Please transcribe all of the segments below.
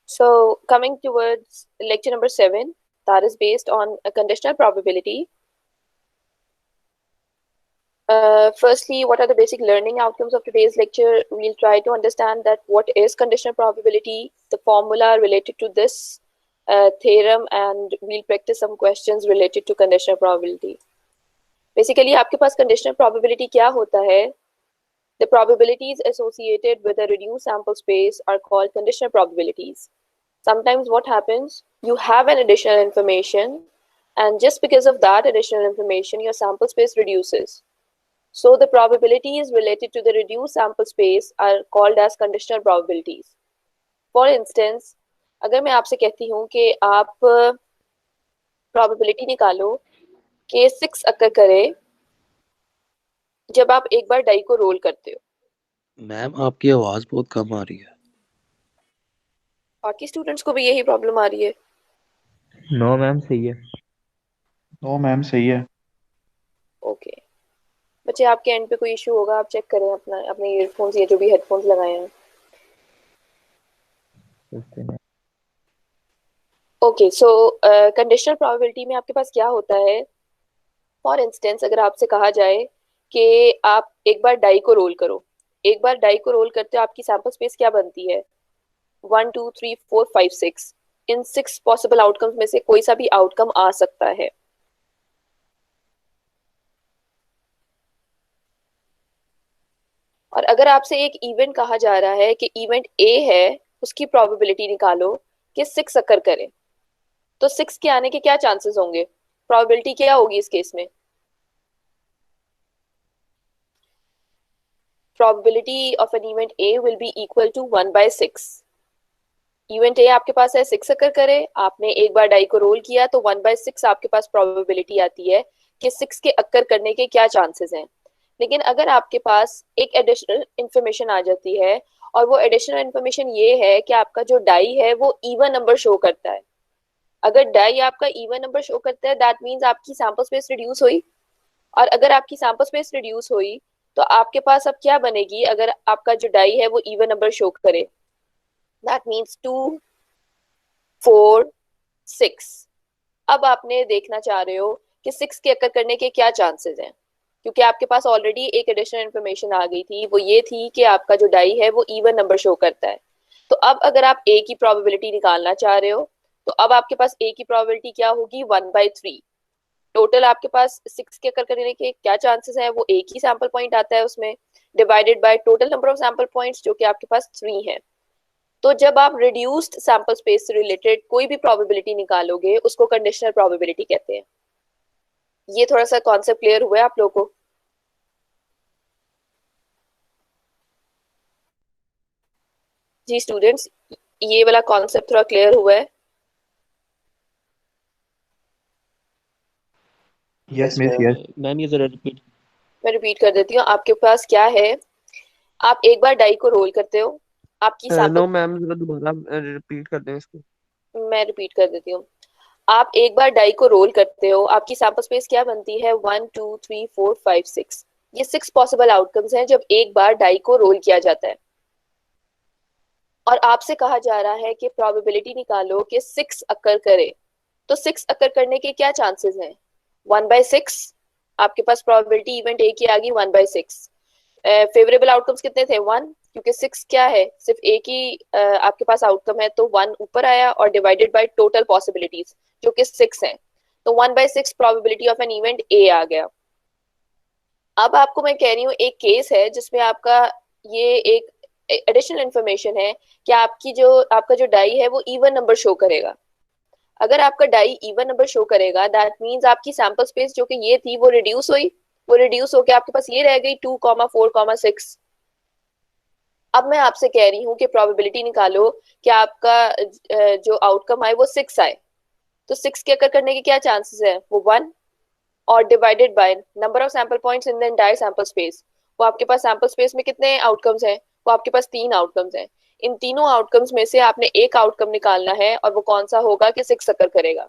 So, coming towards lecture number 7, that is based on a conditional probability. Firstly, what are the basic learning outcomes of today's lecture? We'll try to understand that what is conditional probability, the formula related to this theorem, and we'll practice some questions related to conditional probability. Basically, आपके पास conditional probability क्या होता है? The probabilities associated with a reduced sample space are called conditional probabilities. Sometimes what happens, you have an additional information, and just because of that additional information, your sample space reduces. So the probabilities related to the reduced sample space are called as conditional probabilities. For instance, अगर मैं आपसे कहती हूँ कि आप probability निकालो कि 6 अकर करे जब आप एक बार डाई को रोल करते हो। मैम आपकी आवाज बहुत कम आ रही है। बाकी स्टूडेंट्स को भी यही प्रॉब्लम आ रही है? नो मैम सही है। नो मैम सही है। ओके बच्चे, आपके एंड पे कोई इशू होगा आप चेक करें अपने ईयरफोन्स या जो भी हेडफोन्स लगाए हैं। ओके सो कंडीशनल प्रोबेबिलिटी में आपके पास क्या होता है? फॉर इंस्टेंस, अगर आपसे कहा जाए कि आप एक बार डाई को रोल करो, एक बार डाई को रोल करते हो आपकी सैंपल स्पेस क्या बनती है? 1 2 3 4 5 6। इन 6 पॉसिबल आउटकम्स में से कोई सा भी आउटकम आ सकता है। और अगर आपसे एक इवेंट कहा जा रहा है कि इवेंट ए है, उसकी प्रोबेबिलिटी निकालो कि 6 अकर करे, तो 6 के आने के क्या चांसेस होंगे? प्रोबेबिलिटी क्या होगी इस केस में? probability of an event A will be equal to 1/6। Event A आपके पास है 6 अकर करे, आपने एक बार डाई को रोल किया तो 1/6 आपके पास प्रोबेबिलिटी आती है कि 6 के अकर करने के क्या चांसेस हैं। लेकिन अगर आपके पास एक एडिशनल इंफॉर्मेशन आ जाती है और वो एडिशनल इंफॉर्मेशन ये है कि आपका जो डाई है वो इवन नंबर शो करता है। अगर डाई आपका इवन नंबर शो करता है दैट मींस आपकी सैंपल स्पेस रिड्यूस हुई, और अगर आपकी सैंपल स्पेस रिड्यूस हुई तो आपके पास अब क्या बनेगी? अगर आपका जो डाई है वो इवन नंबर शो करे, दैट मींस 2 4 6। अब आपने देखना चाह रहे हो कि 6 के अकर करने के क्या चांसेस हैं, क्योंकि आपके पास ऑलरेडी एक एडिशनल इंफॉर्मेशन आ गई थी, वो ये थी कि आपका जो डाई है वो इवन नंबर शो करता है। तो अब अगर आप ए की प्रोबेबिलिटी निकालना चाह रहे हो तो अब आपके पास ए की प्रोबेबिलिटी क्या होगी? 1/3। टोटल आपके पास 6 के अकर करने के क्या चांसेस है? वो एक ही सैंपल पॉइंट आता है उसमें, divided by total number of sample points जो कि आपके पास 3 है। तो जब आप रिड्यूस्ड सैंपल स्पेस से रिलेटेड कोई भी प्रोबेबिलिटी निकालोगे उसको कंडीशनल प्रोबेबिलिटी कहते हैं। ये थोड़ा सा कॉन्सेप्ट क्लियर हुआ है आप लोगों को? जी स्टूडेंट्स, ये वाला कॉन्सेप्ट थोड़ा क्लियर हुआ है? Yes miss yes. मैम ये जरा रिपीट। मैं रिपीट कर देती हूँ। आपके पास क्या है, आप एक बार डाई को रोल करते हो, आपकी सैंपल, नो मैम जरा दोबारा रिपीट कर दें इसको। मैं रिपीट कर देती हूँ। आप एक बार डाई को रोल करते हो, आपकी सैंपल स्पेस क्या बनती है? 1 2 3 4 5 6। ये 6 पॉसिबल आउटकम्स हैं जब एक बार डाई को रोल किया जाता है। और आपसे कहा जा रहा है कि प्रोबेबिलिटी निकालो कि 6 अकर करे, तो 6 अकर करने के क्या चांसेस हैं? 1/6। आपके पास प्रोबेबिलिटी इवेंट ए की आ गई 1/6। फेवरेबल आउटकम्स कितने थे? 1, क्योंकि 6 क्या है, सिर्फ एक ही आपके पास आउटकम है, तो 1 ऊपर आया और डिवाइडेड बाय टोटल पॉसिबिलिटीज जो कि 6 है, तो 1/6 probability of an event A आ गया। अब आपको मैं कह रही हूँ एक केस है जिसमें आपका ये एक एडिशनल इंफॉर्मेशन है कि आपका जो डाई है वो इवन नंबर शो करेगा। अगर आपका डाई इवन नंबर शो करेगा दैट मींस आपकी सैंपल स्पेस जो कि ये थी वो रिड्यूस हुई, वो रिड्यूस होके आपके पास ये रह गई 2, 4, 6। अब मैं आपसे कह रही हूँ कि प्रोबेबिलिटी निकालो कि आपका जो आउटकम आए वो 6 आए, तो 6 के अकर करने के क्या चांसेस है? वो 1, और divided by number of sample points in the entire sample space. वो आपके पास सैंपल स्पेस में कितने आउटकम्स हैं? वो आपके पास 3 आउटकम्स हैं। इन तीनों आउटकम्स में से आपने एक आउटकम निकालना है और वो कौन सा होगा कि 6 अकर करेगा।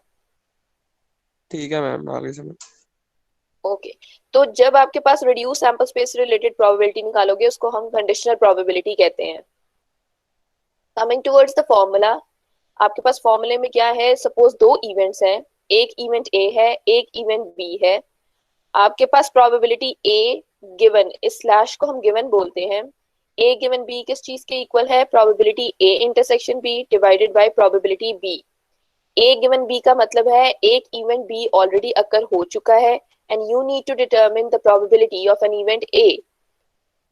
ठीक है मैम आगे समझ। ओके तो जब आपके पास रिड्यूस सैंपल स्पेस से रिलेटेड प्रोबेबिलिटी निकालोगे उसको हम कंडीशनल प्रोबेबिलिटी कहते हैं। कमिंग टुवर्ड्स द फॉर्मूला, आपके पास फॉर्मूले में क्या है, सपोज दो इवेंट्स हैं, एक इवेंट ए है, एक इवेंट बी है। आपके पास प्रोबेबिलिटी ए गिवन, इस स्लैश को हम गिवन बोलते हैं, ए गिवन बी किस चीज के इक्वल है, probability A intersection B divided by probability B. A given B का मतलब है एक इवेंट बी ऑलरेडी अकर हो चुका है and you need to determine the probability of an event A.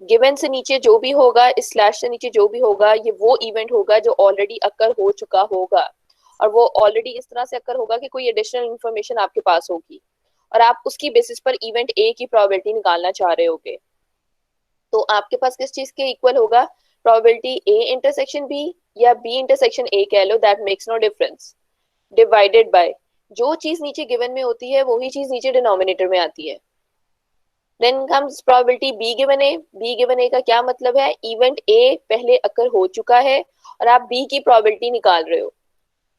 Given से नीचे जो भी होगा, इस स्लैश से नीचे जो भी होगा, ये वो इवेंट होगा जो ऑलरेडी अकर हो चुका होगा, और वो ऑलरेडी इस तरह से अकर होगा कि कोई एडिशनल इंफॉर्मेशन आपके पास होगी और आप उसकी बेसिस पर इवेंट ए की प्रोबेबिलिटी निकालना चाह रहे होगे। तो आपके पास किस चीज के इक्वल होगा, प्रोबेबिलिटी ए इंटरसेक्शन बी या बी इंटरसेक्शन ए कह लो, that makes no difference, divided by जो चीज नीचे गिवन में होती है वही चीज नीचे डिनोमिनेटर में आती है। Then comes probability B given A. B given A का क्या मतलब है, इवेंट ए पहले अकर हो चुका है और आप बी की प्रोबेबिलिटी निकाल रहे हो,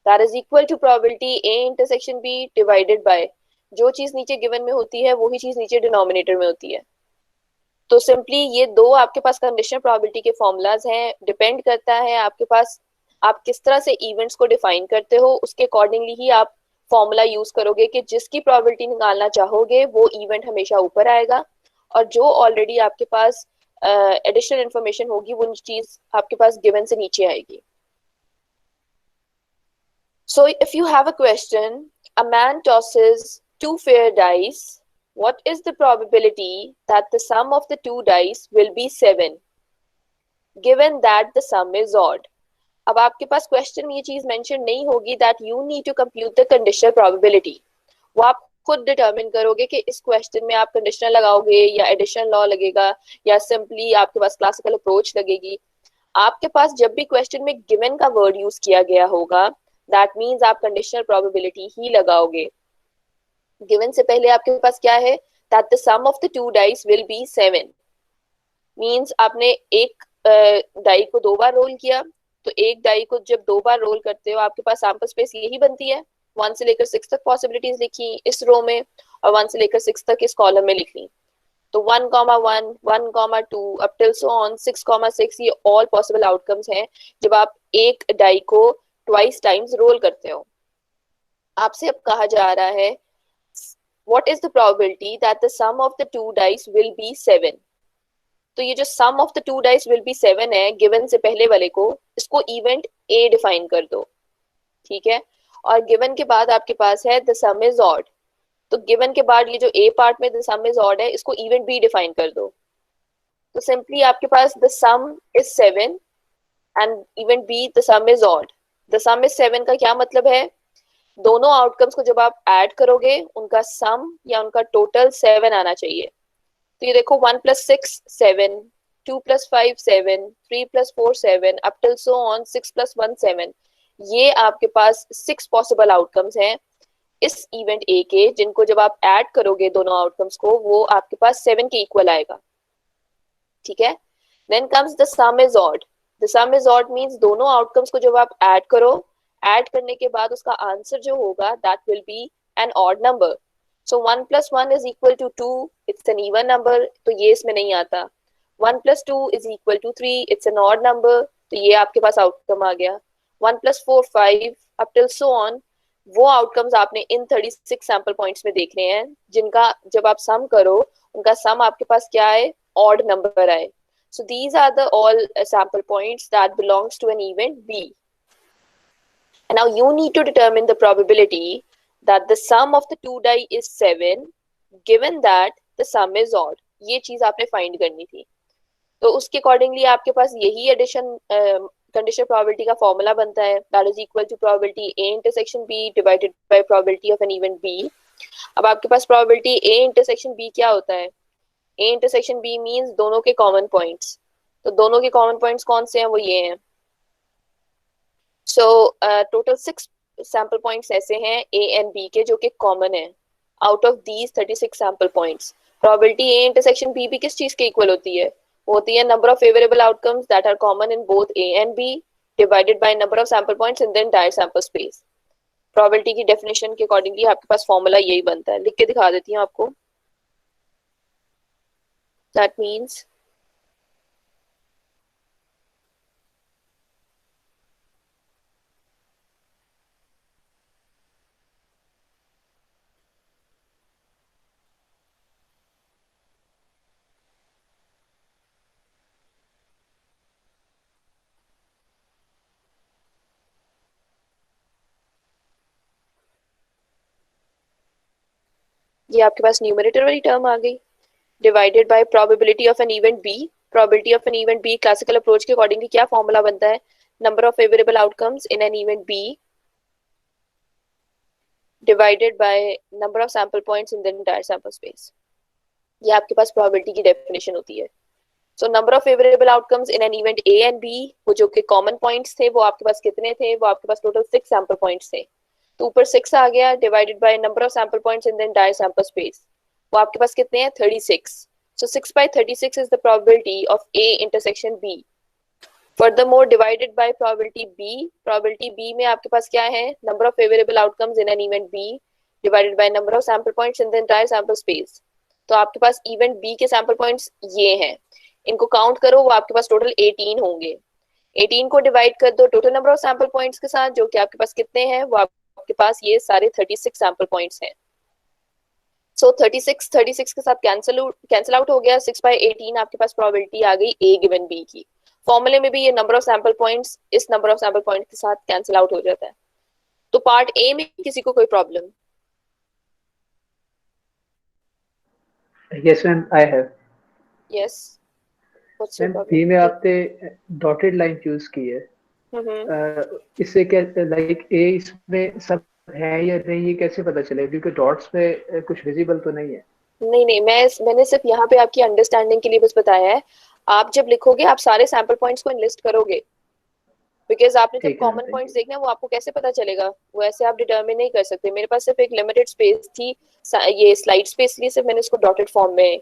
that is equal to probability A intersection B divided by जो चीज नीचे गिवन में होती है वही चीज नीचे डिनोमिनेटर में होती है। तो सिंपली ये दो आपके पास कंडीशनल प्रोबेबिलिटी के फॉर्मूलाज हैं, डिपेंड करता है आपके पास आप किस तरह से इवेंट्स को डिफाइन करते हो, उसके अकॉर्डिंगली ही आप फॉर्मूला यूज करोगे कि जिसकी प्रोबेबिलिटी निकालना चाहोगे वो इवेंट हमेशा ऊपर आएगा और जो ऑलरेडी आपके पास एडिशनल इंफॉर्मेशन होगी वो चीज आपके पास गिवन से नीचे आएगी। So if you have a question, a man tosses two fair dice, what is the probability that the sum of the two dice will be 7 given that the sum is odd? अब आपके पास question में ये चीज mention नहीं होगी that you need to compute the conditional probability, वो आप खुद डिटरमिन करोगे कि इस क्वेश्चन में आप कंडीशनल लगाओगे या एडिशनल लॉ लगेगा या सिंपली आपके पास क्लासिकल अप्रोच लगेगी। आपके पास जब भी क्वेश्चन में गिवन का वर्ड यूज किया गया होगा दैट मीन्स आप कंडीशनल प्रोबेबिलिटी ही लगाओगे। गिवन से पहले आपके पास क्या है, that the sum of the two dice will be 7 means आपने एक डाई को दो बार रोल किया, तो एक डाई को जब दो बार रोल करते हो आपके पास सैंपल स्पेस यही बनती है, 1 से लेकर 6 तक पॉसिबिलिटीज लिखी इस रो में और 1 से लेकर 6 तक इस कॉलम में लिख ली। तो 1,1 1,2 अप टिल सो ऑन 6,6 ये ऑल पॉसिबल आउटकम्स हैं जब आप एक डाई को ट्वाइस टाइम्स रोल करते हो। आपसे अब कहा जा रहा है what is the probability that the sum of the two dice will be 7? तो ये जो sum of the two dice will be 7 है given से पहले वाले को, इसको event A डिफाइन कर दो, ठीक है। और given के बाद आपके पास है the sum is odd, तो given के बाद ये जो A पार्ट में the sum is odd है इसको event B डिफाइन कर दो। तो सिंपली आपके पास the sum is 7 and event B the sum is odd। the sum is 7 का क्या मतलब है, दोनों आउटकम्स को जब आप ऐड करोगे उनका सम या उनका टोटल 7 आना चाहिए। तो ये देखो 1 + 6 7, 2 + 5 7, 3 + 4 7 अप टिल सो ऑन 6 + 1 7, ये आपके पास 6 पॉसिबल आउटकम्स हैं इस इवेंट ए के, जिनको जब आप ऐड करोगे दोनों आउटकम्स को वो आपके पास 7 के इक्वल आएगा, ठीक है। Then comes the sum is odd. The sum is odd means दोनों आउटकम्स को जब आप ऐड करो, ऐड करने के बाद उसका आंसर जो होगा that will be an odd number. So 1 + 1 is equal to 2, it's an even number, तो ये इसमें नहीं आता। 1 + 2 is equal to 3, it's an odd number, तो ये आपके पास आउटकम आ गया। 1 + 4 5 अप टिल सो ऑन, वो आउटकम्स आपने इन 36 सैंपल पॉइंट्स में देखने हैं जिनका जब आप सम करो उनका सम आपके पास क्या है, ऑड नंबर आए। So these are the all sample points that belongs to an event B. And now you need to determine the probability that the sum of the two die is 7 given that the sum is odd. ये चीज आपने find करनी थी। तो उसके accordingly आपके पास यही एडिशन कंडीशनल प्रोबेबिलिटी का फॉर्मूला बनता है, that is equal to probability A intersection B divided by probability of an event B। अब आपके पास प्रोबेबिलिटी A इंटरसेक्शन B क्या होता है, A इंटरसेक्शन B मींस दोनों के कॉमन पॉइंट्स। तो दोनों के कॉमन पॉइंट्स कौन से हैं, वो ये हैं। सो टोटल 6 सैंपल पॉइंट्स ऐसे हैं A एंड B के जो कि कॉमन है। Out of these 36 sample points, probability A intersection B भी किस चीज के इक्वल होती है, वो होती है number of favourable outcomes that are common in both A and B divided by number of sample points in the entire sample space. Probability की डेफिनेशन के अकॉर्डिंगली आपके पास फॉर्मूला यही बनता है, लिख के दिखा देती हूँ आपको। दैट मीन्स ये आपके पास न्यूमरेटर वाली टर्म आ गई, divided by probability of an event B. Probability of an event B classical approach के अकॉर्डिंग क्या फॉर्मूला बनता है, number of favourable outcomes in an event B divided by number of sample points in the entire sample space. ये आपके पास probability की definition होती है। So number of favourable outcomes in an event A and B, वो जो कि common points थे वो आपके पास कितने थे, वो आपके पास टोटल 6 सैंपल पॉइंट्स थे। तो ऊपर 6 आ गया, divided by number of sample points in the entire sample space, वो आपके पास कितने हैं, 36। So 6/36 is the probability of A intersection B. Furthermore divided by probability B में आपके पास क्या है, number of favourable outcomes in an event B divided by number of sample points in the entire sample space. तो आपके पास event B के sample points ये हैं, इनको काउंट करो, वो आपके पास टोटल 18 होंगे। 18 को डिवाइड कर दो total number of sample points के साथ, जो कि आपके पास कितने हैं, वो आपके पास ये सारे 36 सैंपल पॉइंट्स हैं। सो 36 के साथ कैंसिल आउट हो गया। 6/18 आपके पास प्रोबेबिलिटी आ गई ए गिवन बी की। फॉर्मूले में भी ये नंबर ऑफ सैंपल पॉइंट्स इस नंबर ऑफ सैंपल पॉइंट के साथ कैंसिल आउट हो जाता है। तो पार्ट ए में किसी को कोई problem? Yes, ma'am, I have. Yes, what's your ma'am B में प्रॉब्लम? आपने डॉटेड लाइन चूज की है। इससे क्या लाइक ए इसमें सब है या नहीं, ये कैसे पता चलेगा? क्योंकि डॉट्स पे कुछ विजिबल तो नहीं है। नहीं, मैंने सिर्फ यहाँ पे आपकी अंडरस्टैंडिंग के लिए बस बताया है। आप जब लिखोगे आप सारे सैंपल पॉइंट्स को इनलिस्ट करोगे, बिकॉज आपने जब ठीक है, कॉमन thank पॉइंट्स you. देखना है वो आपको कैसे पता चलेगा, वो ऐसे आप डिटरमिन नहीं कर सकते। मेरे पास सिर्फ एक लिमिटेड स्पेस थी, ये स्लाइड स्पेस लिए सिर्फ मैंने इसको डॉटेड फॉर्म में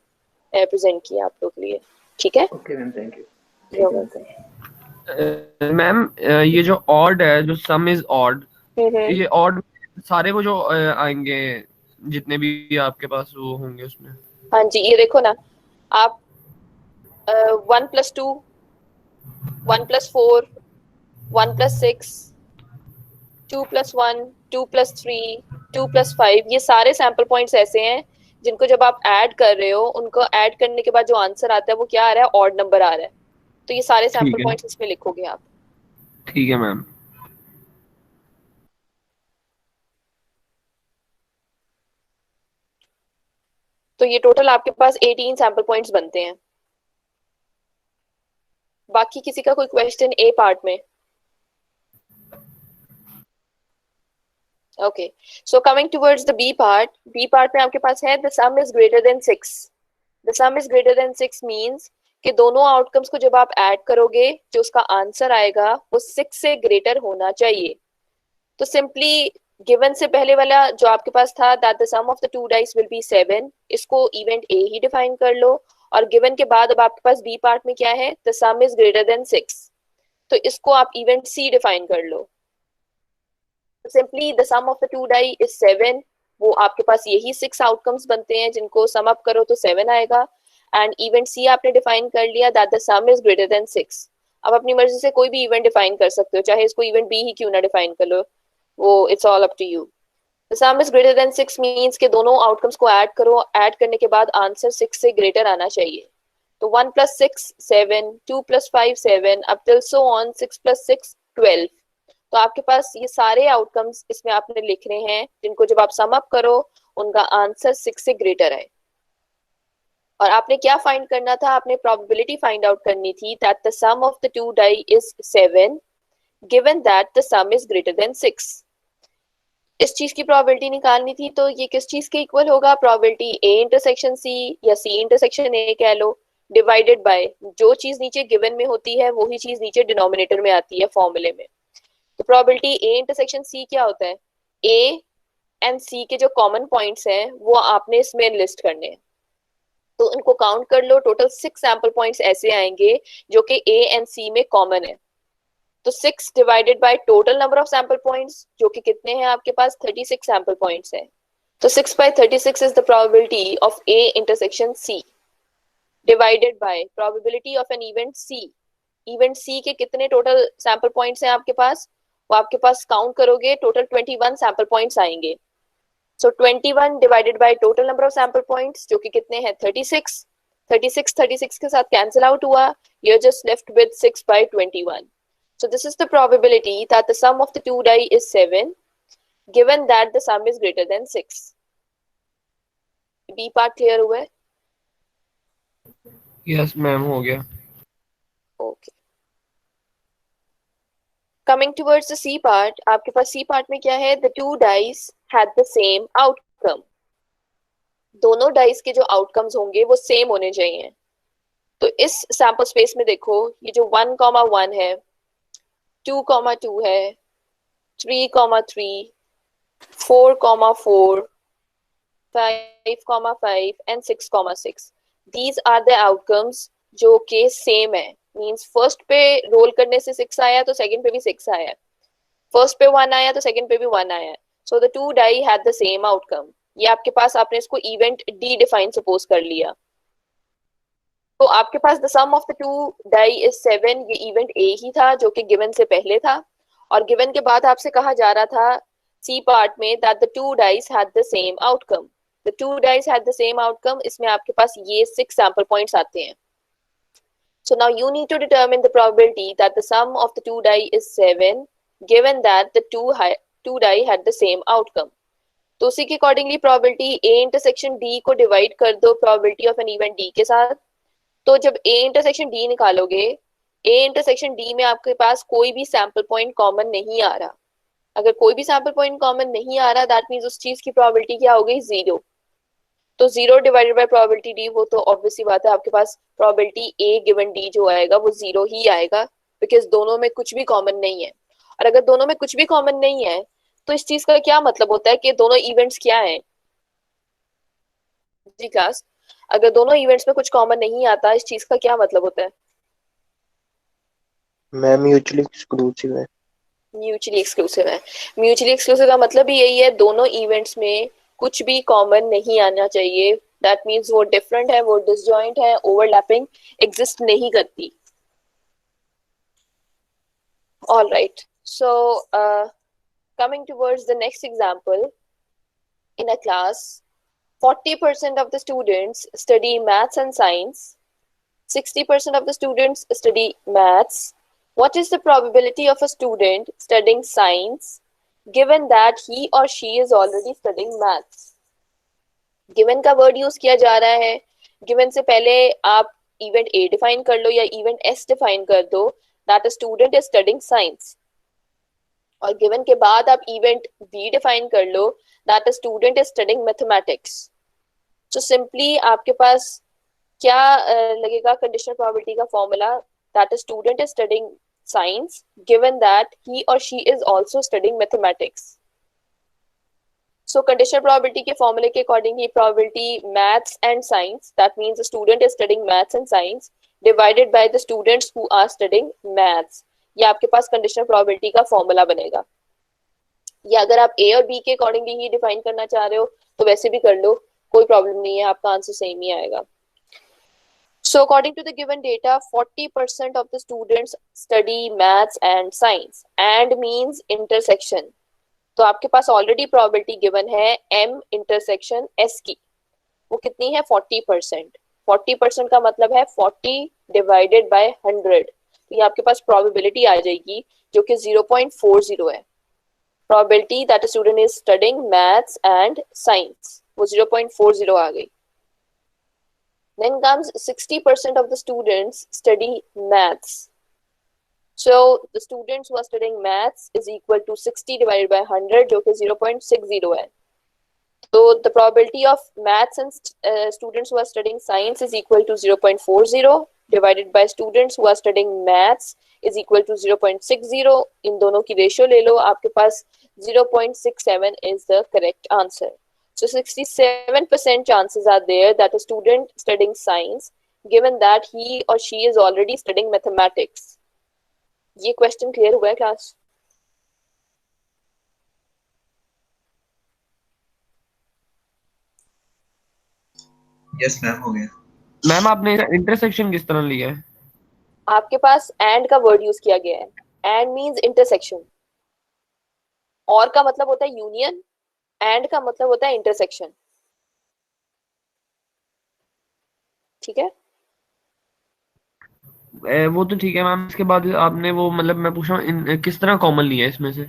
प्रेजेंट किया आप लोग के लिए। ठीक है, okay ma'am, thank you. You're welcome. Ma'am ये जो ऑड है, जो सम इज ऑड, हम्म, ये ऑड सारे वो जो आएंगे जितने भी आपके पास वो होंगे उसमें। हाँ जी, ये देखो ना, आप 1+2, 1+4, 1+6, 2+1, 2+3, 2+5, ये सारे सैंपल पॉइंट्स ऐसे हैं जिनको जब आप ऐड कर रहे हो, उनको ऐड करने के बाद जो आंसर आता है वो क्या आ रहा है, ऑड नंबर आ रहा है। तो ये सारे ठीक सैंपल है, पॉइंट्स इसमें लिखोगे आप। ठीक है मैम। तो ये टोटल आपके पास 18 सैंपल पॉइंट्स बनते हैं। बाकी किसी का कोई क्वेश्चन ए पार्ट में? Okay, so coming towards the B part में आपके पास है the sum is greater than 6। The sum is greater than 6 means कि दोनों आउटकम्स को जब आप ऐड करोगे जो उसका आंसर आएगा वो 6 से ग्रेटर होना चाहिए। तो सिंपली गिवन से पहले वाला जो आपके पास था that the sum of the two dice will be 7, इसको इवेंट ए ही डिफाइन कर लो। और गिवन के बाद अब आपके पास बी पार्ट में क्या है, the sum is greater than 6, तो इसको आप इवेंट सी डिफाइन कर लो। Simply the sum of the two die is 7, वो आपके पास यही 6 आउटकम्स बनते हैं जिनको सम अप करो तो 7 आएगा। एंड इवेंट सी आपने डिफाइन कर लिया that the sum is greater than 6। अब अपनी मर्जी से कोई भी इवेंट डिफाइन कर सकते हो, चाहे इसको इवेंट बी ही क्यों ना डिफाइन कर लो, वो it's all up to you. The sum is greater than 6 means के दोनों आउटकम्स को ऐड करो, ऐड करने के बाद आंसर 6 से ग्रेटर आना चाहिए। तो 1 + 6 7, 2 + 5 7, अप टिल सो ऑन 6 + 6 12। तो आपके पास ये सारे आउटकम्स इसमें आपने लिखने हैं जिनको जब आप सम अप करो उनका आंसर 6 से ग्रेटर है। और आपने क्या फाइंड करना था, आपने प्रोबेबिलिटी फाइंड आउट करनी थी that the sum of the two die is 7 given that the sum is greater than 6। इस चीज की प्रोबेबिलिटी निकालनी थी, तो ये किस चीज के इक्वल होगा, प्रोबेबिलिटी ए इंटरसेक्शन सी या सी इंटरसेक्शन ए कह लो, डिवाइडेड बाय जो चीज नीचे गिवन में होती है वही चीज नीचे डिनोमिनेटर में आती है फॉर्मूले में। तो प्रोबेबिलिटी ए इंटरसेक्शन सी क्या होता है, ए एंड सी के जो कॉमन पॉइंट्स हैं वो आपने इसमें लिस्ट करने हैं। तो उनको काउंट कर लो, टोटल 6 सैंपल पॉइंट्स ऐसे आएंगे जो कि ए एंड सी में कॉमन है। तो 6 divided by total number of sample points जो कि कितने हैं आपके पास, 36 सैंपल पॉइंट्स हैं। तो 6/36 is the probability of A intersection C divided by probability of an event C. Event C के कितने टोटल सैंपल पॉइंट्स हैं आपके पास, वो आपके पास काउंट करोगे टोटल 21 सैंपल पॉइंट्स आएंगे। So 21 divided by total number of sample points जो कि कितने हैं, 36। 36 के साथ कैंसिल आउट हुआ, you are just left with 6/21। So this is the probability that the sum of the two die is 7 given that the sum is greater than 6. B part clear हुआ है? Yes ma'am, हो गया। Okay, coming towards the C part, आपके पास C part में क्या है? The two dice had the same outcome. दोनों डाइस के जो आउटकम्स होंगे वो सेम होने चाहिए। तो इस सैंपल स्पेस में देखो, ये जो 1,1 है, 2,2 है, 3,3, 4,4, 5,5 and 6,6। These are the outcomes जो के सेम है। मींस फर्स्ट पे रोल करने से 6 आया तो सेकंड पे भी 6 आया है, फर्स्ट पे 1 आया तो सेकंड पे भी 1 आया है। So the two die had the same outcome. ये आपके पास, आपने इसको इवेंट डी डिफाइन सपोज कर लिया। तो आपके पास the sum of the two die is 7। ये इवेंट ए ही था जो कि गिवन से पहले था, और गिवन के बाद आपसे कहा जा रहा था सी पार्ट में that the two dice had the same outcome. The two dice had the same outcome, इसमें आपके पास ये 6 सैंपल पॉइंट्स आते हैं। So now you need to determine the probability that the sum of the two die is 7 given that the two die had the same outcome. तो उसी के accordingly probability A intersection D को divide कर दो probability of an event D के साथ। तो जब A इंटरसेक्शन D निकालोगे, A इंटरसेक्शन D में आपके पास कोई भी सैंपल पॉइंट कॉमन नहीं आ रहा। अगर कोई भी सैंपल पॉइंट कॉमन नहीं आ रहा, दैट मीन्स उस चीज की प्रोबेबिलिटी क्या हो गई? 0। तो 0 डिवाइडेड बाय प्रोबेबिलिटी डी, वो तो ऑब्वियसली बात है आपके पास प्रोबेबिलिटी ए गिवन डी जो आएगा वो 0 ही आएगा, बिकॉज दोनों में कुछ भी कॉमन नहीं है। और अगर दोनों में कुछ भी कॉमन नहीं है तो इस चीज का क्या मतलब होता है कि दोनों इवेंट्स क्या हैं? जी क्लास, अगर दोनों इवेंट्स में कुछ कॉमन नहीं आता, इस चीज का क्या मतलब होता है? मैम म्यूचुअली एक्सक्लूसिव है। म्यूचुअली एक्सक्लूसिव है। म्यूचुअली एक्सक्लूसिव का मतलब ही यही है, दोनों इवेंट्स में कुछ भी कॉमन नहीं आना चाहिए। दैट मीन्स वो डिफरेंट है, वो डिसजॉइंट है, ओवरलैपिंग एग्जिस्ट नहीं करती। All right, so coming towards the next example, in a class 40% of the students study maths and science, 60% of the students study maths. What is the probability of a student studying science given that he or she is already studying maths? given का word use किया जा रहा है। given से पहले आप event A define कर लो या इवेंट एस डिफाइन कर दो, that a student is studying science. और गिवन के बाद आप इवेंट बी डिफाइन कर लो, that a student is studying mathematics. तो सिंपली आपके पास क्या लगेगा कंडीशनल प्रोबेबिलिटी का formula? That a student is studying science given that he और she is also studying mathematics. So conditional probability के फॉर्मूले के अकॉर्डिंग ही probability maths and science, that means the student is studying maths and science divided by the students who are studying maths. ये आपके पास conditional probability का formula बनेगा। या अगर आप ए और बी के अकॉर्डिंगली ही डिफाइन करना चाह रहे हो तो वैसे भी कर लो, कोई प्रॉब्लम नहीं है, आपका आंसर सेम ही आएगा। So according to the given data, 40% of the students study maths and science, and means intersection। तो आपके पास ऑलरेडी प्रोबेबिलिटी गिवन है m इंटरसेक्शन s की, वो कितनी है? 40%। 40% का मतलब है 40 डिवाइडेड बाय 100। तो ये आपके पास प्रोबेबिलिटी आ जाएगी जो कि 0.40 है। Probability that a student is studying maths and science, वो 0.40 आ गई। Then comes 60% of the students study maths. So the students who are studying maths is equal to 60 divided by 100 जो कि 0.60 है। So the probability of maths and students who are studying science is equal to 0.40 divided by students who are studying maths is equal to 0.60। इन दोनों की ratio ले लो, आपके पास 0.67 is the correct answer। So 67% chances are there that a student studying science, given that he or she is already studying mathematics। ये question clear हुआ है class? Yes ma'am, हो गया। Ma'am आपने इंटरसेक्शन किस तरह लिया है? आपके पास एंड का वर्ड यूज किया गया है। एंड मींस इंटरसेक्शन, और का मतलब होता है यूनियन, एंड का मतलब होता है इंटरसेक्शन। ठीक है, वो तो ठीक है मैम। इसके बाद आपने वो मतलब मैं पूछ रहा हूँ किस तरह कॉमन लिया है इसमें से?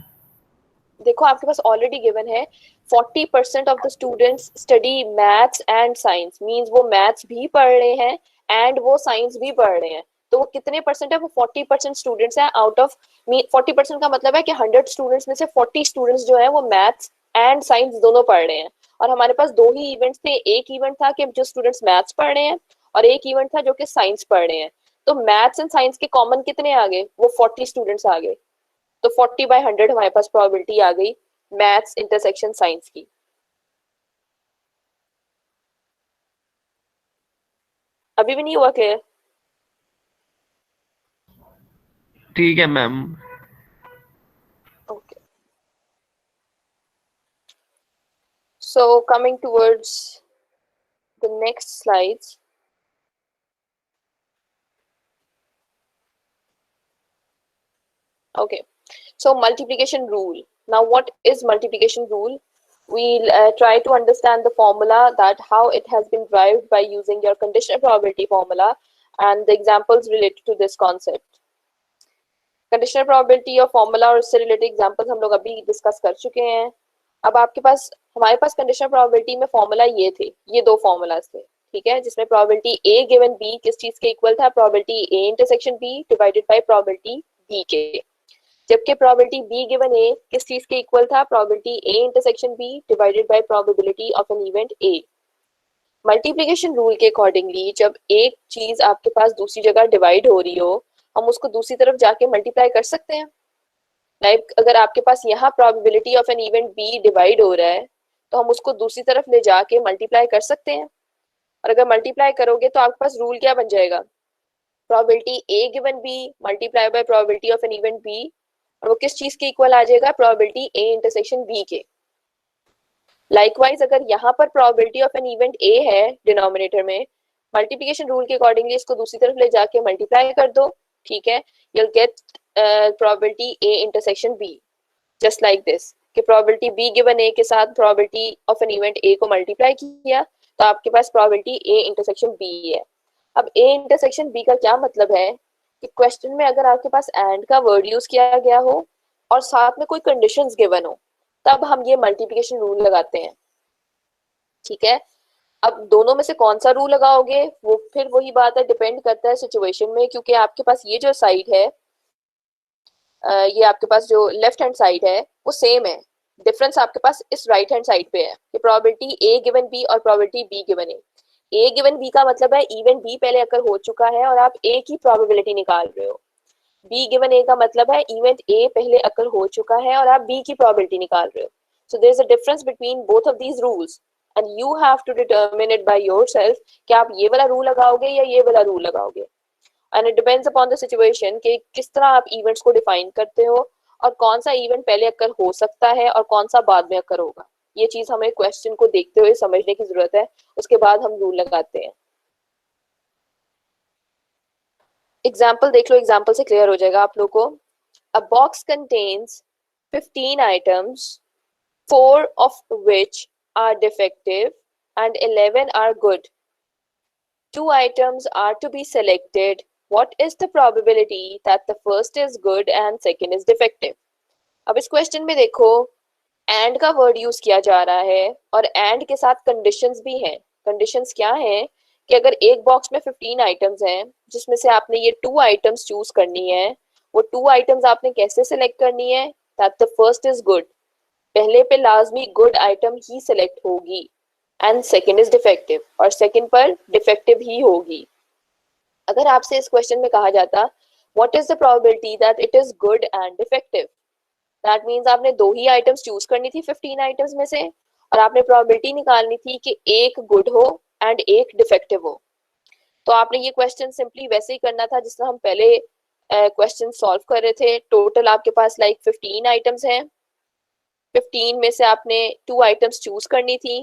देखो आपके पास ऑलरेडी गिवन है 40% of the students study maths and science, means वो मैथ्स भी पढ़ रहे हैं एंड वो साइंस भी पढ़ रहे हैं। तो वो कितने परसेंट है? वो 40% स्टूडेंट्स है आउट ऑफ 40% का मतलब है कि 100 स्टूडेंट्स में से 40 स्टूडेंट्स जो है वो मैथ्स एंड साइंस दोनों पढ़ रहे हैं। और हमारे पास दो ही इवेंट्स थे, एक इवेंट था कि जो स्टूडेंट्स मैथ्स पढ़ रहे हैं और एक इवेंट था जो कि साइंस पढ़ रहे हैं। तो मैथ्स एंड साइंस के कॉमन कितने आ गए? वो 40 स्टूडेंट्स आ गए। तो 40/100 हमारे पास प्रोबेबिलिटी आ गई मैथ्स इंटरसेक्शन साइंस की। अभी भी नहीं हुआ क्लियर? ठीक है ma'am. Okay. So coming towards the next slides. Okay. So multiplication rule. Now what is multiplication rule? We'll try to understand the formula, that how it has been derived by using your conditional probability formula and the examples related to this concept. Conditional probability और formula और उससे related examples हम लोग अभी discuss कर चुके हैं। अब आपके पास हमारे पास कंडीशनल प्रोबेबिलिटी में फॉर्मूला ये थे, ये दो फॉर्मूलाज थे, ठीक है, जिसमें प्रोबेबिलिटी ए गिवन बी किस चीज के इक्वल था? Probability A intersection B divided by probability B के। जबकि प्रोबेबिलिटी बी गिवन ए किस चीज के इक्वल था? Probability A intersection B divided by probability of an event A. Multiplication rule के अकॉर्डिंगली जब एक चीज आपके पास दूसरी जगह डिवाइड हो रही हो, हम उसको दूसरी तरफ जाके मल्टीप्लाई कर सकते हैं। लाइक अगर आपके पास यहाँ probability of an event B divide हो रहा है तो हम उसको दूसरी तरफ ले जाके मल्टीप्लाई कर सकते हैं। और अगर मल्टीप्लाई करोगे तो आपके पास रूल क्या बन जाएगा? Probability A given B multiply by probability of an event B, और वो किस चीज के इक्वल आ जाएगा? प्रोबेबिलिटी ए इंटरसेक्शन बी के। लाइकवाइज अगर यहाँ पर probability of an event A है डिनोमिनेटर में, मल्टीप्लिकेशन रूल के अकॉर्डिंगली इसको दूसरी तरफ ले जाके मल्टीप्लाई कर दो, ठीक है, you'll get probability A intersection B just like this कि probability B given A के साथ probability of an event A को multiply किया तो आपके पास probability A intersection B है। अब A intersection B का क्या मतलब है कि क्वेश्चन में अगर आपके पास and का वर्ड यूज किया गया हो और साथ में कोई कंडीशंस गिवन हो तब हम ये मल्टीप्लिकेशन रूल लगाते हैं, ठीक है। अब दोनों में से कौन सा रूल लगाओगे वो फिर वही बात है, डिपेंड करता है सिचुएशन में, क्योंकि आपके पास ये जो साइड है ये आपके पास जो लेफ्ट हैंड साइड है वो सेम है, डिफरेंस आपके पास इस राइट हैंड साइड पे है कि प्रोबेबिलिटी ए गिवन बी और probability B given A given B का मतलब है इवेंट बी पहले अकर हो चुका है और आप ए की प्रोबेबिलिटी निकाल रहे हो। बी गिवन ए का मतलब है इवेंट ए पहले अकर हो चुका है और आप बी की प्रोबेबिलिटी निकाल रहे हो। So there is a difference between both of these rules and you have to determine it by yourself कि आप ये वाला रूल लगाओगे या ये वाला रूल लगाओगे। and it depends upon the situation कि किस तरह आप इवेंट्स को डिफाइन करते हो और कौन सा इवेंट पहले अकर हो सकता है और कौन सा बाद में अकर होगा। ये चीज हमें क्वेश्चन को देखते हुए समझने की जरूरत है, उसके बाद हम रूल लगाते हैं। एग्जाम्पल देख लो, एग्जाम्पल से क्लियर हो जाएगा आप लोग को। अ box contains 15 items, 4 of which are defective and 11 are good. 2 items are to be selected. What is the probability that the first is good and second is defective? अब इस question में देखो and का वर्ड यूज किया जा रहा है और and के साथ कंडीशंस भी हैं। कंडीशंस क्या हैं कि अगर एक बॉक्स में 15 आइटम्स हैं जिसमें से आपने ये 2 आइटम्स चूज करनी है, वो 2 आइटम्स आपने कैसे सिलेक्ट करनी है? that the first is good, पहले पे लाजमी गुड आइटम ही सिलेक्ट होगी एंड सेकंड इज डिफेक्टिव, और सेकंड पर डिफेक्टिव ही होगी। अगर आपसे इस क्वेश्चन में कहा जाता what is the probability that it is good and defective, that means आपने दो ही आइटम्स चूज करनी थी 15 आइटम्स में से और आपने प्रोबेबिलिटी निकालनी थी कि एक गुड हो एंड एक डिफेक्टिव हो। तो आपने ये क्वेश्चन सिंपली वैसे ही करना था जिस तरह हम पहले क्वेश्चन सॉल्व कर रहे थे। टोटल आपके पास लाइक 15 आइटम्स हैं, 15 में से आपने 2 आइटम्स चूज करनी थी,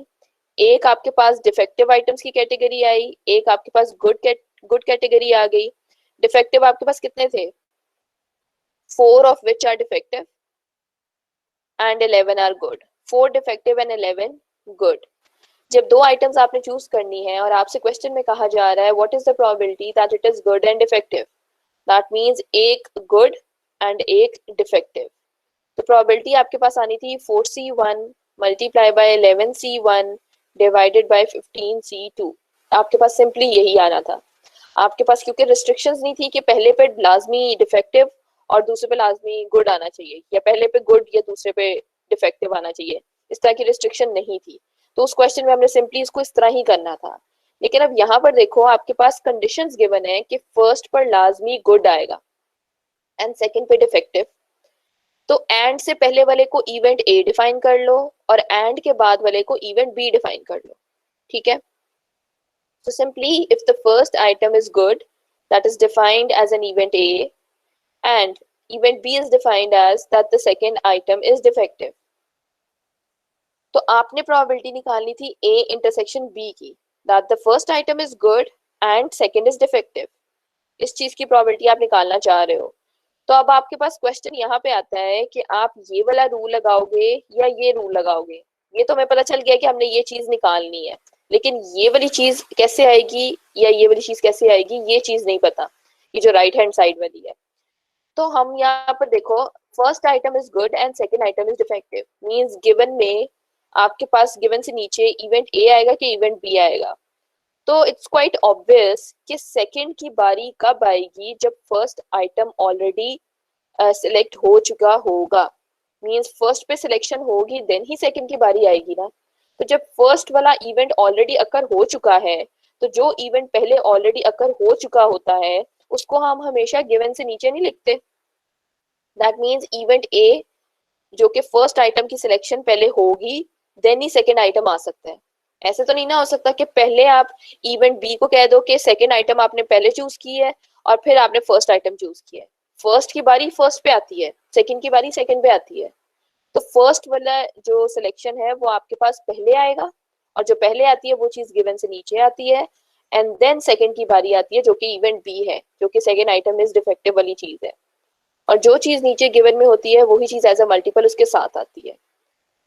एक आपके पास डिफेक्टिव आइटम्स की कैटेगरी आई, एक आपके पास गुड कैटेगरी आ गई। डिफेक्टिव आपके पास कितने थे? 4 of which are defective and 11 are good. 4 defective and 11 good. जब दो आइटम्स आपने चूज करनी है और आपसे क्वेश्चन में कहा जा रहा है what is the probability that it is good and defective, that means एक गुड एंड एक डिफेक्टिव। तो प्रोबेबिलिटी आपके पास आनी थी 4C1 multiply by 11C1 divided by 15C2। आपके पास सिंपली यही आना था। आपके पास क्योंकि रिस्ट्रिक्शंस नहीं थी कि पहले पे लाजमी डिफेक्टिव और दूसरे पे लाजमी गुड आना चाहिए, या पहले पे गुड या दूसरे पे डिफेक्टिव आना चाहिए, इस तरह की रिस्ट्रिक्शन नहीं थी। तो उस क्वेश्चन में हमने सिंपली इसको इस तरह ही करना था। लेकिन अब यहाँ पर देखो आपके पास कंडीशंस गिवन है कि फर्स्ट पर लाजमी गुड आएगा एंड सेकंड पे डिफेक्टिव। तो एंड से पहले वाले को इवेंट ए डिफाइन कर लो और एंड के बाद वाले को इवेंट बी डिफाइन कर लो, ठीक है। So simply if the first item is good, that is defined as an event A, and event B is defined as that the second item is defective. तो आपने probability निकालनी थी A intersection B की, that the first item is good and second is defective. इस चीज की probability आप निकालना चाह रहे हो। तो अब आपके पास क्वेश्चन यहाँ पे आता है कि आप ये वाला रूल लगाओगे या ये रूल लगाओगे। ये तो हमें पता चल गया कि हमने ये चीज निकालनी है, लेकिन ये वाली चीज कैसे आएगी या ये वाली चीज कैसे आएगी ये चीज नहीं पता, ये जो राइट हैंड साइड वाली है। तो हम यहाँ पर देखो first item is good and second item is defective, means given में आपके पास गिवन से नीचे इवेंट ए आएगा कि इवेंट बी आएगा। तो इट्स क्वाइट ऑब्वियस कि सेकंड की बारी कब आएगी, जब फर्स्ट आइटम ऑलरेडी सिलेक्ट हो चुका होगा। मींस फर्स्ट पे सिलेक्शन होगी देन ही सेकंड की बारी आएगी ना। तो जब फर्स्ट वाला इवेंट ऑलरेडी अकर हो चुका है, तो जो इवेंट पहले ऑलरेडी अकर हो चुका होता है उसको हम हमेशा गिवन से नीचे नहीं लिखते। दैट मींस इवेंट ए जो कि फर्स्ट आइटम की सिलेक्शन पहले होगी देन ही सेकंड आइटम आ सकता है। ऐसे तो नहीं ना हो सकता कि पहले आप इवेंट बी को कह दो कि सेकंड आइटम आपने पहले चूज की है और फिर आपने फर्स्ट आइटम चूज किया है। फर्स्ट की बारी फर्स्ट पे आती है, सेकंड की बारी सेकंड पे आती है। तो फर्स्ट वाला जो सिलेक्शन है वो आपके पास पहले आएगा और जो पहले आती है वो चीज गिवन से नीचे आती है, एंड देन सेकंड की बारी आती है जो कि इवेंट बी है, जो कि सेकंड आइटम इज डिफेक्टिव वाली चीज है। और जो चीज नीचे गिवन में होती है वही चीज एज अ मल्टीपल उसके साथ आती है।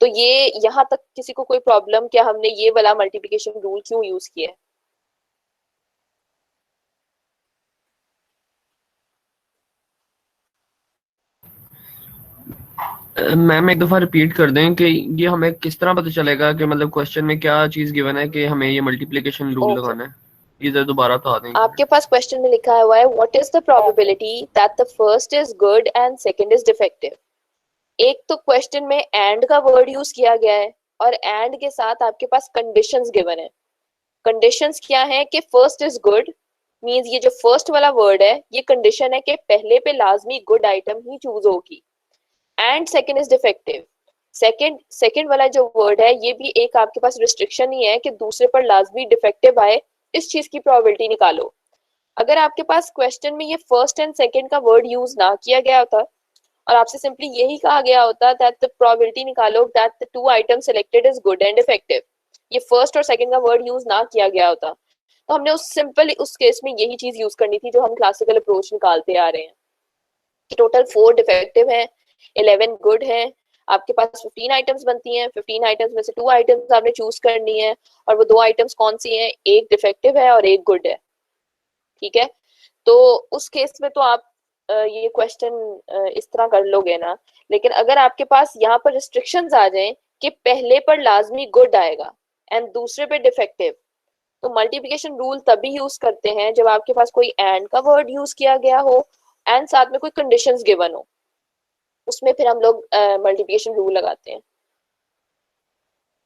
तो ये यहाँ तक किसी को कोई प्रॉब्लम क्या हमने ये वाला मल्टीप्लिकेशन रूल क्यों यूज किया है? मैम एक दफा रिपीट कर दें कि ये हमें किस तरह पता चलेगा कि मतलब क्वेश्चन में क्या चीज गिवन है कि हमें ये मल्टीप्लिकेशन रूल लगाना है। ये जरा दोबारा बता देंगे। आपके पास क्वेश्चन में लिखा हुआ है what is the probability that the first is good and second is defective. एक तो क्वेश्चन में एंड का वर्ड यूज किया गया है और एंड के साथ आपके पास कंडीशंस गिवन है। कंडीशंस क्या है कि फर्स्ट इज गुड, मींस ये जो फर्स्ट वाला वर्ड है ये कंडीशन है कि पहले पे लाजमी गुड आइटम ही चूज होगी, and second is defective. Second वाला जो वर्ड है ये भी एक आपके पास रिस्ट्रिक्शन ही है कि दूसरे पर लाजमी डिफेक्टिव आए, इस चीज की प्रोबेबिलिटी निकालो। अगर आपके पास क्वेश्चन में ये फर्स्ट एंड सेकंड का वर्ड यूज ना किया गया होता और आपसे सिंपली यही कहा गया होता दैट द प्रोबेबिलिटी निकालो that the two item selected is good and defective, ये फर्स्ट और सेकंड का वर्ड यूज ना किया गया होता, तो हमने उस सिंपल उस केस में यही चीज यूज करनी थी जो हम क्लासिकल अप्रोच निकालते आ रहे हैं। टोटल 4 डिफेक्टिव है, 11 गुड है, आपके पास 15 आइटम्स बनती हैं। 15 आइटम्स में से 2 आइटम्स आपने चूज करनी है और वो 2 आइटम्स कौन सी हैं, एक डिफेक्टिव है और एक गुड है, ठीक है। तो उस केस में तो आप ये क्वेश्चन इस तरह कर लोगे ना। लेकिन अगर आपके पास यहाँ पर रिस्ट्रिक्शंस आ जाएं कि पहले पर लाजमी गुड आएगा एंड दूसरे पे डिफेक्टिव, तो मल्टीप्लिकेशन रूल तभी यूज करते हैं जब आपके पास कोई एंड का वर्ड यूज किया गया हो एंड साथ में कोई कंडीशंस गिवन हो, उसमें फिर हम लोग मल्टीप्लिकेशन रूल लगाते हैं,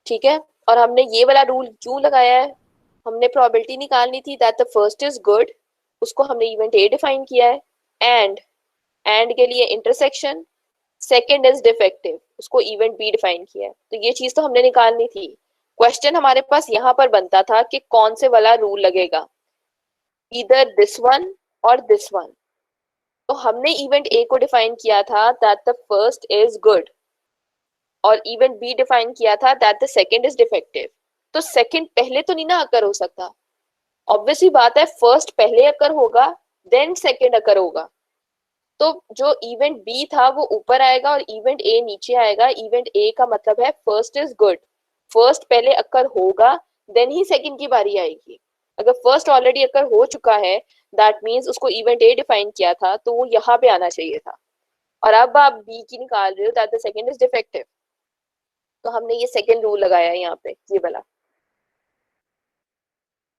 ठीक है। और हमने ये वाला रूल क्यों लगाया है, हमने प्रोबेबिलिटी निकालनी थी that the first is good, उसको हमने इवेंट ए डिफाइन किया है, एंड के लिए इंटरसेक्शन, सेकंड इज डिफेक्टिव, उसको इवेंट बी डिफाइन किया है। तो ये चीज तो हमने निकालनी थी। क्वेश्चन हमारे पास यहाँ पर बनता था कि कौन से वाला रूल लगेगा, ईदर दिस वन और दिस वन। तो हमने इवेंट ए को डिफाइन किया था that the first is good और इवेंट बी डिफाइन किया था that the second is defective. तो सेकंड पहले तो नहीं ना अकर हो सकता, ऑब्वियसली बात है फर्स्ट पहले अकर होगा देन सेकंड अकर होगा। तो जो इवेंट बी था वो ऊपर आएगा और इवेंट ए नीचे आएगा। इवेंट ए का मतलब है फर्स्ट इज गुड, फर्स्ट पहले अकर होगा देन ही सेकंड की बारी आएगी। अगर फर्स्ट ऑलरेडी अकर हो चुका है दैट मींस उसको इवेंट ए डिफाइन किया था तो वो यहाँ पे आना चाहिए था। और अब आप बी की निकाल रहे हो that the second is defective, तो हमने ये सेकंड रूल लगाया है यहाँ पे, ये वाला,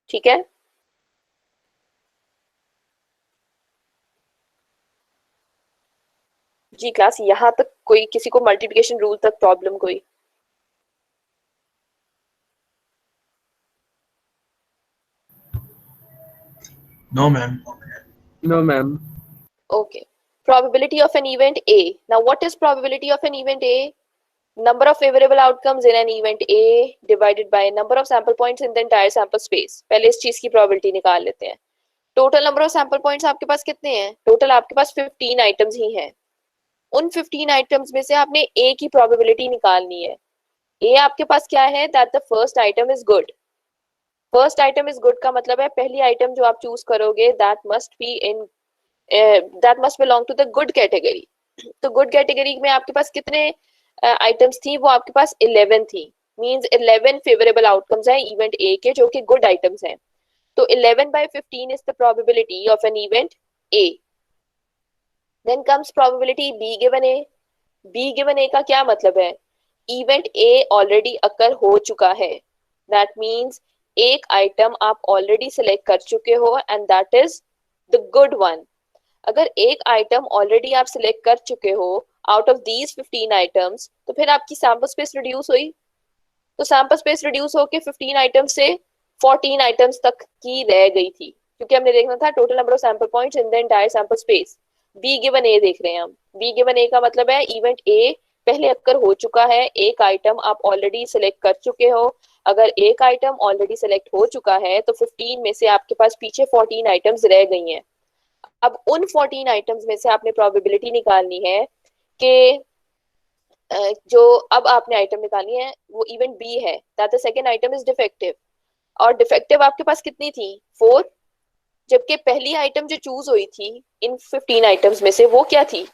ठीक है। जी क्लास, यहाँ तक कोई किसी को मल्टीप्लिकेशन रूल तक प्रॉब्लम कोई? No ma'am. No ma'am. Okay. Probability of an event A. Now, what is probability of an event A? Number of favorable outcomes in an event A divided by number of sample points in the entire sample space. पहले इस चीज की probability निकाल लेते हैं. Total number of sample points आपके पास कितने हैं? Total आपके पास 15 items ही हैं. उन 15 items में से आपने A की probability निकालनी है. A आपके पास क्या है? That the first item is good. First item is good का मतलब है पहली item जो आप choose करोगे that must be in that must belong to the good category. तो good category में आपके पास कितने items थी? वो आपके पास 11 थी. Means 11 favorable outcomes हैं event A के जो कि good items हैं. तो 11/15 is the probability of an event A. Then comes probability B given A. B given A का क्या मतलब है? Event A already occur हो चुका है. That means एक item आप already select कर चुके हो and that is the good one. अगर एक आइटम ऑलरेडी आप सिलेक्ट कर चुके हो आउट ऑफ दीज 15 आइटम्स, तो फिर आपकी सैंपल स्पेस रिड्यूस हुई. तो सैंपल स्पेस रिड्यूस होके 15 आइटम्स से 14 आइटम्स तक की रह गई थी, क्योंकि हमने देखना था total number of sample points in the entire sample space. B given A देख रहे हैं हम. बी गिवन ए का मतलब है इवेंट ए पहले अक्कर हो चुका है, एक आइटम आप ऑलरेडी सिलेक्ट कर चुके हो. अगर एक आइटम ऑलरेडी सिलेक्ट हो चुका है तो 15 में से आपके पास पीछे 14 आइटम्स रह गई हैं. अब उन 14 आइटम्स में से आपने प्रोबेबिलिटी निकालनी है कि जो अब आपने आइटम निकालनी है वो इवेंट बी है, that the second item is defective. और डिफेक्टिव आपके पास कितनी थी? 4. जबकि पहली आइटम जो चूज हुई थी इन 15 आइटम्स में से वो क्या थी?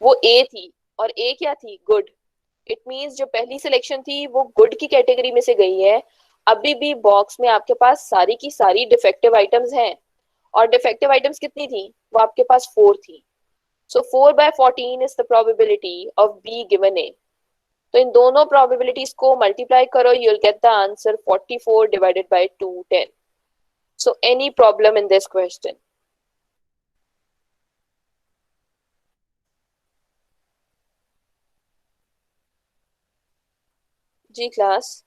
वो ए थी. और ए क्या थी? गुड. इट मींस जो पहली सिलेक्शन थी वो गुड की कैटेगरी में से गई है. अभी भी बॉक्स में आपके पास सारी की सारी डिफेक्टिव आइटम्स हैं. और डिफेक्टिव आइटम्स कितनी थी? वो आपके पास 4 थी. सो 4/14 is the probability of B given A. तो इन दोनों प्रोबेबिलिटीज को मल्टीप्लाई करो, you will get the answer 44 divided by 210. So any problem in this question? जी क्लास,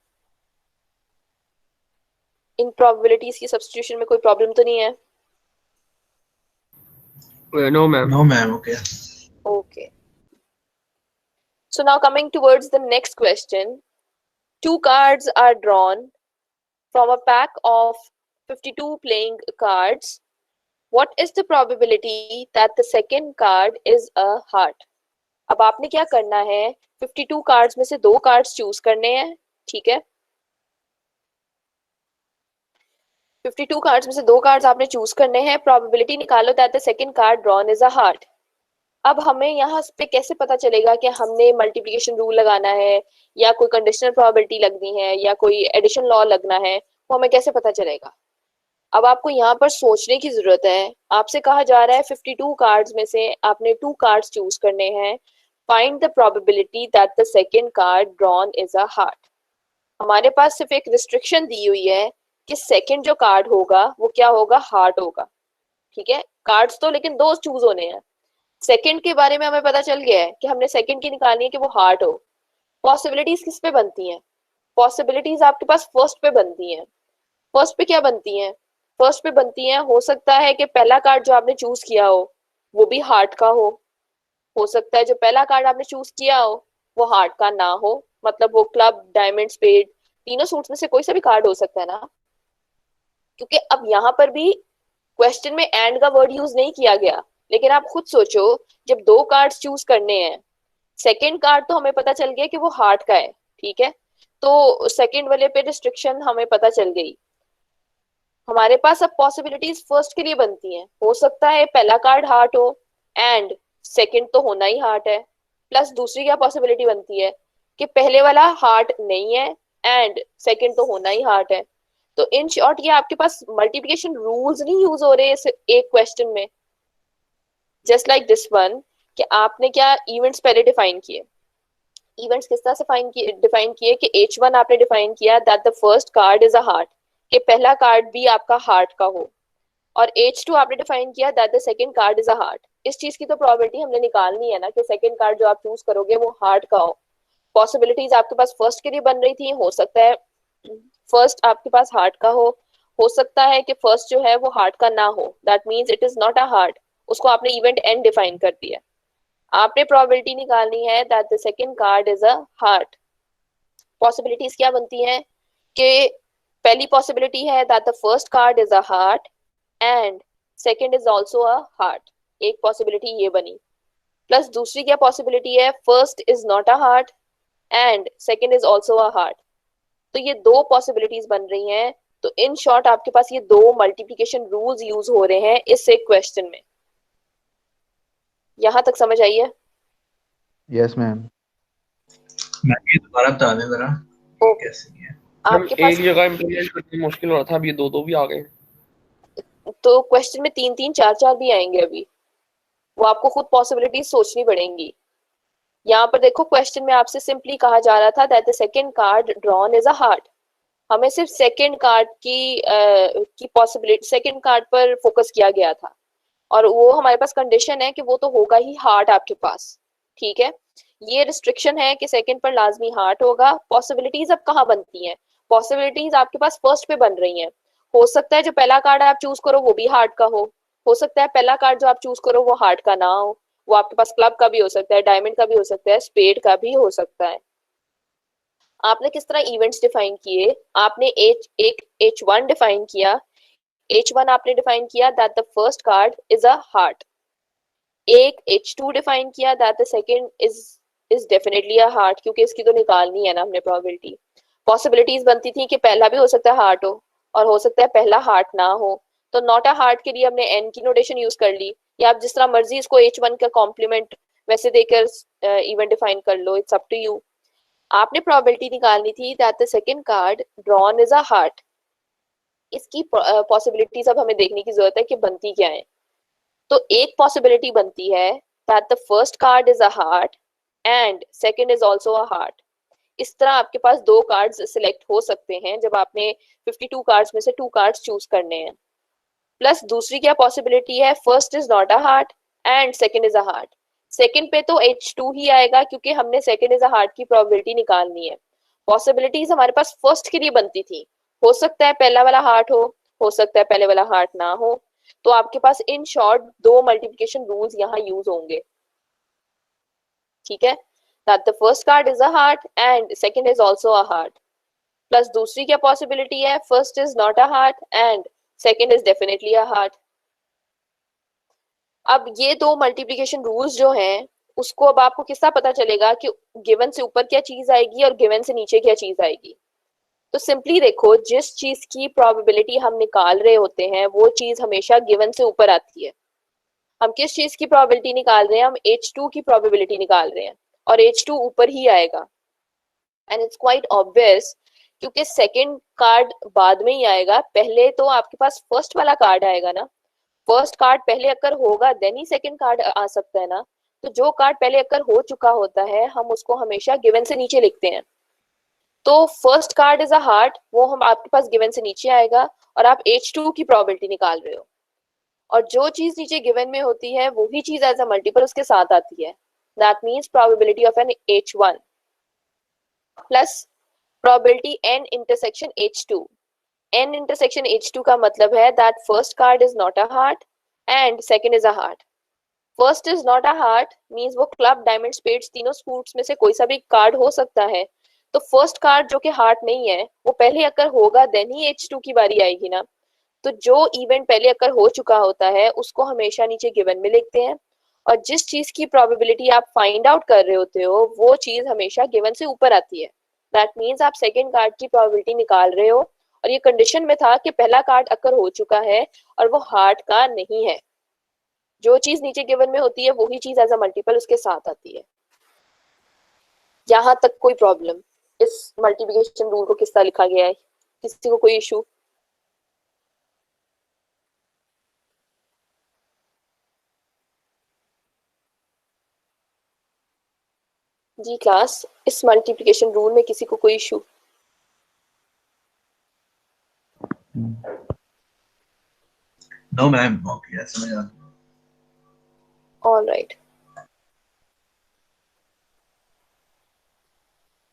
इन प्रोबेबिलिटीज की सब्स्टिट्यूशन में कोई प्रॉब्लम तो नहीं है? No ma'am. No ma'am. Okay. Okay. So now coming towards the next question. 2 cards are drawn from a pack of 52 playing cards. What is the probability that the second card is a heart? अब आपने क्या करना है? 52 cards में से 2 cards choose करने हैं, ठीक है. 52 कार्ड्स में से 2 कार्ड्स आपने चूज करने हैं. प्रोबेबिलिटी निकालो that the second card drawn is a heart. अब हमें यहाँ पे कैसे पता चलेगा कि हमने मल्टीप्लिकेशन रूल लगाना है या कोई कंडीशनल प्रोबेबिलिटी लगनी है या कोई एडिशन लॉ लगना है? वो हमें कैसे पता चलेगा? अब आपको यहाँ पर सोचने की जरूरत है. आपसे कहा जा रहा है 52 कार्ड्स में से आपने 2 कार्ड्स चूज करने हैं. Find the probability that the second card drawn is a heart. हमारे पास सिर्फ एक रिस्ट्रिक्शन दी हुई है कि सेकंड जो कार्ड होगा वो क्या होगा? हार्ट होगा, ठीक है. कार्ड्स तो लेकिन 2 चूज होने हैं. सेकंड के बारे में हमें पता चल गया है कि हमने सेकंड की निकालनी है कि वो हार्ट हो. पॉसिबिलिटीज किस पे बनती हैं? पॉसिबिलिटीज आपके पास फर्स्ट पे बनती हैं. फर्स्ट पे क्या बनती हैं? फर्स्ट पे बनती हैं, हो सकता है कि पहला कार्ड जो आपने चूज किया हो वो भी हार्ट का हो सकता है जो पहला कार्ड आपने चूज किया हो वो हार्ट का ना हो. मतलब वो क्लब, डायमंड, स्पेड, तीनों सूट्स में से कोई सा भी कार्ड हो सकता है ना. क्योंकि अब यहाँ पर भी क्वेश्चन में एंड का वर्ड यूज नहीं किया गया. लेकिन आप खुद सोचो, जब 2 कार्ड्स चूज करने हैं, सेकंड कार्ड तो हमें पता चल गया कि वो हार्ट का है, ठीक है. तो सेकंड वाले पे रिस्ट्रिक्शन हमें पता चल गई. हमारे पास अब पॉसिबिलिटीज फर्स्ट के लिए बनती हैं. हो सकता है पहला कार्ड हार्ट हो एंड सेकंड तो होना ही हार्ट है. प्लस दूसरी क्या पॉसिबिलिटी बनती है कि पहले वाला हार्ट नहीं है एंड सेकंड तो होना ही हार्ट है. तो इन शॉर्ट ये आपके पास मल्टीप्लिकेशन रूल्स नहीं यूज हो रहे इस एक क्वेश्चन में. जस्ट लाइक दिस वन, कि आपने क्या इवेंट्स पहले डिफाइन किए। इवेंट्स किस तरह से डिफाइन किए कि H1 आपने डिफाइन किया that the first card is a heart, कि पहला कार्ड भी आपका हार्ट का हो, और H2 आपने डिफाइन किया that the second card is a heart. इस चीज की तो प्रोबेबिलिटी हमने निकालनी है ना कि सेकंड कार्ड जो आप चूज करोगे वो हार्ट का हो। पॉसिबिलिटीज आपके पास फर्स्ट के लिए बन रही थी, हो सकता है फर्स्ट आपके पास हार्ट का हो सकता है कि फर्स्ट जो है वो हार्ट का ना हो, that means it is not a heart, उसको आपने इवेंट एन डिफाइन कर दिया। आपने प्रोबेबिलिटी निकालनी है that the second card is a heart. Possibilities क्या बनती हैं कि पहली पॉसिबिलिटी है that the first card is a heart and second is also a heart, एक पॉसिबिलिटी ये बनी। प्लस दूसरी क्या पॉसिबिलिटी है, first is not a heart and second is also a heart. तो ये दो पॉसिबिलिटीज बन रही हैं। तो इन शॉर्ट आपके पास ये दो मल्टीप्लिकेशन रूल्स यूज हो रहे हैं इस एक क्वेश्चन में। यहां तक समझ आई है? Yes ma'am. मैम ये दोबारा बता दें जरा, ये ओके, कैसे है? हम आपके पास एक जगह इम्प्लीमेंट करना मुश्किल हो रहा था, अब ये दो दो भी आ गए। तो क्वेश्चन में 3 3 4 4 भी आएंगे अभी, वो आपको खुद पॉसिबिलिटीज सोचनी पड़ेंगी। यहाँ पर देखो क्वेश्चन में आपसे सिंपली कहा जा रहा था that the second card drawn is a heart. हमें सिर्फ सेकंड कार्ड की पॉसिबिलिटी, सेकंड कार्ड पर फोकस किया गया था, और वो हमारे पास कंडीशन है कि वो तो होगा ही हार्ट आपके पास। ठीक है, ये रिस्ट्रिक्शन है कि सेकंड पर लाजमी हार्ट होगा। पॉसिबिलिटीज अब कहाँ बनती हैं, पॉसिबिलिटीज आपके पास फर्स्ट पे बन रही हैं। हो सकता है जो पहला कार्ड आप चूज करो वो भी हार्ट का हो सकता है पहला कार्ड जो आप चूज करो वो हार्ट का ना हो, वो आपके पास क्लब का भी हो सकता है, डायमंड का भी हो सकता है, स्पेड का भी हो सकता है। आपने किस तरह इवेंट्स डिफाइन किए, आपने H1 डिफाइन किया। H1 आपने डिफाइन किया that the first card is a heart. एक H2 डिफाइन किया that the second is definitely a heart, क्योंकि इसकी तो निकालनी है ना हमने प्रोबेबिलिटी। पॉसिबिलिटीज बनती थी कि पहला भी हो सकता है हार्ट हो, और हो सकता है पहला हार्ट ना हो। तो नॉट अ हार्ट के लिए हमने एन की नोटेशन यूज कर ली, या आप जिस तरह मर्जी इसको H1 का कॉम्प्लीमेंट वैसे देकर इवेंट डिफाइन कर लो, इट्स अप टू यू। आपने प्रोबेबिलिटी निकालनी थी that the second card drawn is a heart. इसकी पॉसिबिलिटीज अब हमें देखने की जरूरत है कि बनती क्या है। तो एक पॉसिबिलिटी बनती है that the first card is a heart and second is also a heart. इस तरह आपके पास दो कार्ड्स सिलेक्ट हो सकते हैं जब आपने 52 कार्ड्स में से 2 कार्ड्स चूज करने हैं। प्लस दूसरी क्या पॉसिबिलिटी है, first is not a heart and second is a heart. Second पे तो H2 ही आएगा क्योंकि हमने सेकंड इज अ हार्ट की प्रोबेबिलिटी निकालनी है। पॉसिबिलिटीज हमारे पास फर्स्ट के लिए बनती थी, हो सकता है पहला वाला हार्ट हो सकता है पहले वाला हार्ट ना हो। तो आपके पास इन शॉर्ट दो मल्टीप्लिकेशन रूल्स यहाँ यूज होंगे। ठीक है, that the first card is a heart and second is also a heart. Plus दूसरी क्या पॉसिबिलिटी है, first is not a heart and second is definitely a heart. अब ये दो मल्टीप्लिकेशन रूल्स जो हैं उसको अब आपको किस तरह पता चलेगा कि गिवन से ऊपर क्या चीज आएगी और गिवन से नीचे क्या चीज आएगी। तो सिंपली देखो, जिस चीज की प्रोबेबिलिटी हम निकाल रहे होते हैं वो चीज हमेशा गिवन से ऊपर आती है। हम किस चीज की प्रोबेबिलिटी निकाल रहे हैं, हम H2 की प्रोबेबिलिटी निकाल रहे हैं, और H2 ऊपर ही आएगा। एंड इट्स क्वाइट ऑब्वियस क्योंकि सेकंड कार्ड बाद में ही आएगा, पहले तो आपके पास फर्स्ट वाला कार्ड आएगा ना। फर्स्ट कार्ड पहले अगर होगा देन ही सेकंड कार्ड आ सकता है ना। तो जो कार्ड पहले अगर हो चुका होता है हम उसको हमेशा गिवन से नीचे लिखते हैं। तो first card is a heart, वो हम आपके पास गिवन से नीचे आएगा, और आप H2 की प्रोबेबिलिटी निकाल रहे हो, और जो चीज नीचे गिवन में होती है वही चीज एज अ मल्टीपल उसके साथ आती है। That means probability of an H1 plus probability n intersection H2। n intersection H2 का मतलब है that first card is not a heart and second is a heart. First is not a heart means वो club diamond spades तीनों स्पूट्स में से कोई सा भी कार्ड हो सकता है। तो फर्स्ट कार्ड जो कि हार्ट नहीं है वो पहले अगर होगा देन ही H2 की बारी आएगी ना। तो जो इवेंट पहले अगर हो चुका होता है उसको हमेशा नीचे गिवन में लिखते हैं, और जिस चीज की प्रोबेबिलिटी आप फाइंड आउट कर रहे होते हो वो चीज हमेशा गिवन से ऊपर आती है। दैट मींस आप सेकंड कार्ड की प्रोबेबिलिटी निकाल रहे हो, और ये कंडीशन में था कि पहला कार्ड अगर हो चुका है और वो हार्ट का नहीं है। जो चीज नीचे गिवन में होती है वही चीज एज अ मल्टीपल उसके साथ आती है। यहाँ तक कोई प्रॉब्लम, इस मल्टीप्लिकेशन रूल को किस तरह लिखा गया है, किसी को कोई इशू? जी क्लास, इस मल्टीप्लिकेशन रूल में किसी को कोई इशू? नो मैम, ओके समझ आ गया। All right,